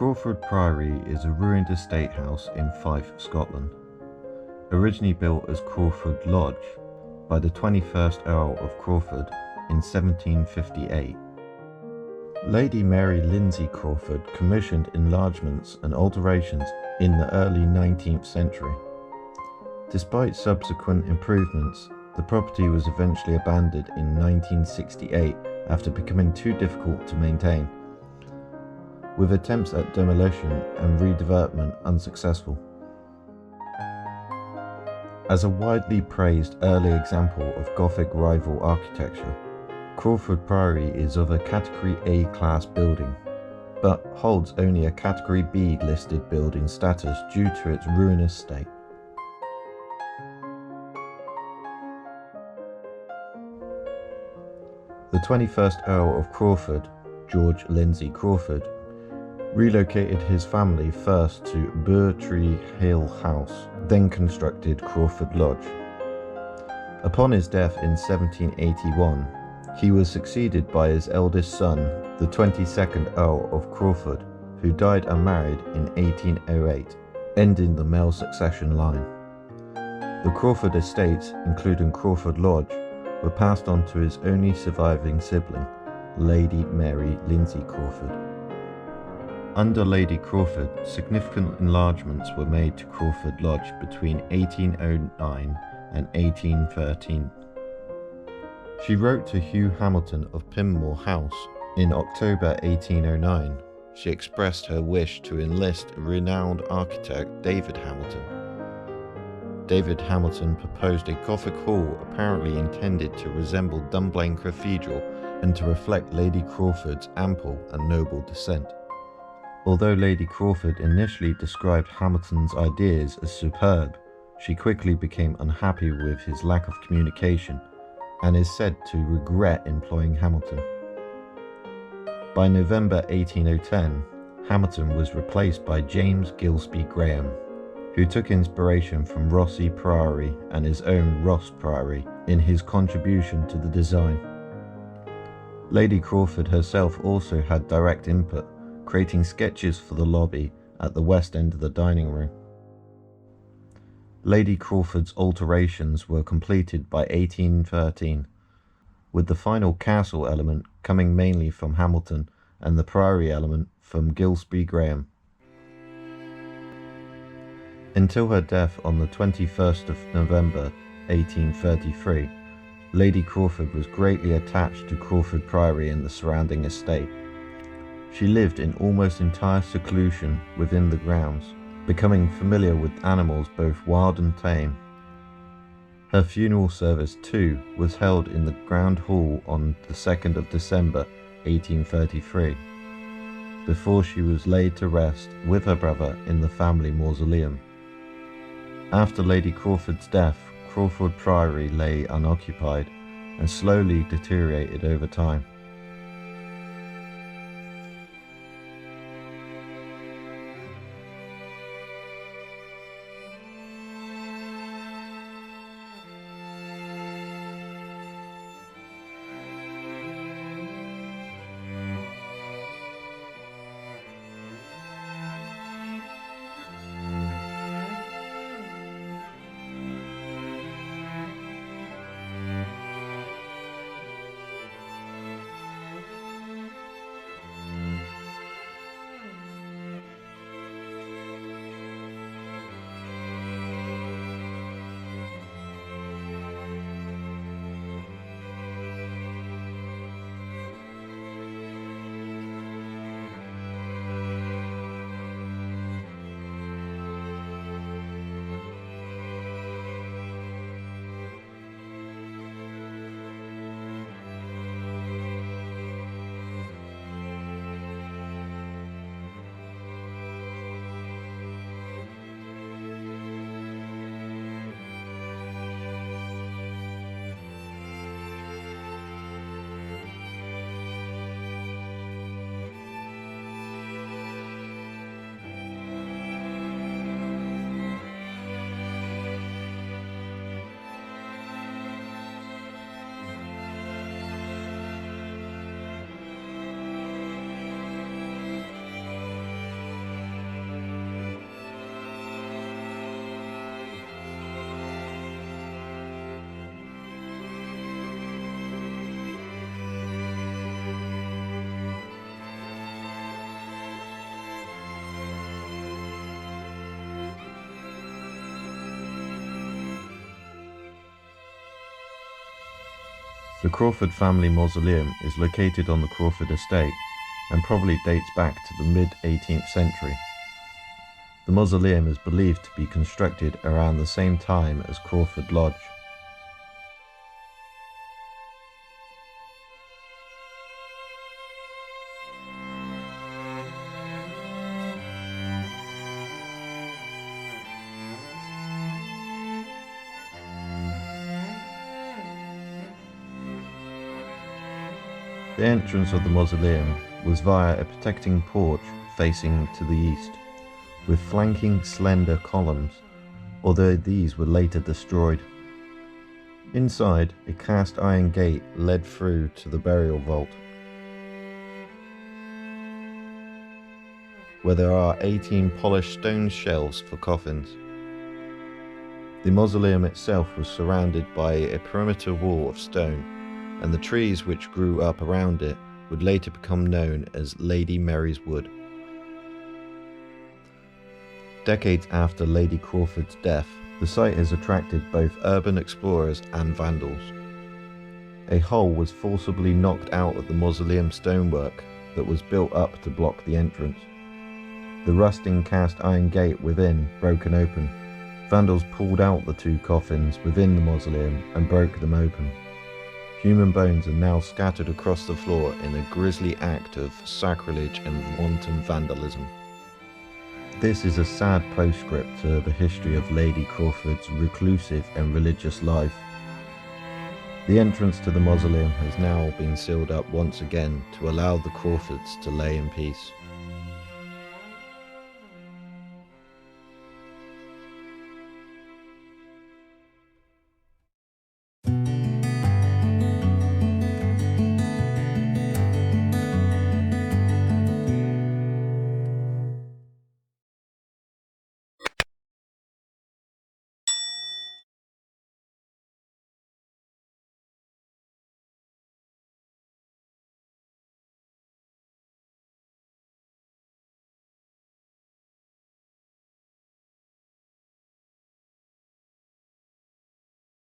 Crawford Priory is a ruined estate house in Fife, Scotland. Originally built as Crawford Lodge by the 21st Earl of Crawford in 1758. Lady Mary Lindsey Crawford commissioned enlargements and alterations in the early 19th century. Despite subsequent improvements, the property was eventually abandoned in 1968 after becoming too difficult to maintain, with attempts at demolition and redevelopment unsuccessful. As a widely praised early example of Gothic rival architecture, Crawford Priory is of a Category A class building, but holds only a Category B listed building status due to its ruinous state. The 21st Earl of Crawford, George Lindsey Crawford, relocated his family first to Burtree Hill House, then constructed Crawford Lodge. Upon his death in 1781, he was succeeded by his eldest son, the 22nd Earl of Crawford, who died unmarried in 1808, ending the male succession line. The Crawford estates, including Crawford Lodge, were passed on to his only surviving sibling, Lady Mary Lindsey Crawford. Under Lady Crawford, significant enlargements were made to Crawford Lodge between 1809 and 1813. She wrote to Hugh Hamilton of Pimmoor House in October 1809. She expressed her wish to enlist renowned architect David Hamilton. David Hamilton proposed a Gothic hall apparently intended to resemble Dunblane Cathedral and to reflect Lady Crawford's ample and noble descent. Although Lady Crawford initially described Hamilton's ideas as superb, she quickly became unhappy with his lack of communication and is said to regret employing Hamilton. By November 1810, Hamilton was replaced by James Gilsby Graham, who took inspiration from Rossi Priory and his own Ross Priory in his contribution to the design. Lady Crawford herself also had direct input, creating sketches for the lobby at the west end of the dining room. Lady Crawford's alterations were completed by 1813, with the final castle element coming mainly from Hamilton and the priory element from Gilsby Graham. Until her death on the 21st of November 1833, Lady Crawford was greatly attached to Crawford Priory and the surrounding estate. She lived in almost entire seclusion within the grounds, becoming familiar with animals both wild and tame. Her funeral service, too, was held in the Grand Hall on the 2nd of December 1833, before she was laid to rest with her brother in the family mausoleum. After Lady Crawford's death, Crawford Priory lay unoccupied and slowly deteriorated over time. The Crawford family mausoleum is located on the Crawford estate and probably dates back to the mid-18th century. The mausoleum is believed to be constructed around the same time as Crawford Lodge. The entrance of the mausoleum was via a protecting porch facing to the east, with flanking slender columns, although these were later destroyed. Inside, a cast iron gate led through to the burial vault, where there are 18 polished stone shelves for coffins. The mausoleum itself was surrounded by a perimeter wall of stone, and the trees which grew up around it would later become known as Lady Mary's Wood. Decades after Lady Crawford's death, the site has attracted both urban explorers and vandals. A hole was forcibly knocked out of the mausoleum stonework that was built up to block the entrance. The rusting cast iron gate within broken open. Vandals pulled out the 2 coffins within the mausoleum and broke them open. Human bones are now scattered across the floor in a grisly act of sacrilege and wanton vandalism. This is a sad postscript to the history of Lady Crawford's reclusive and religious life. The entrance to the mausoleum has now been sealed up once again to allow the Crawfords to lay in peace.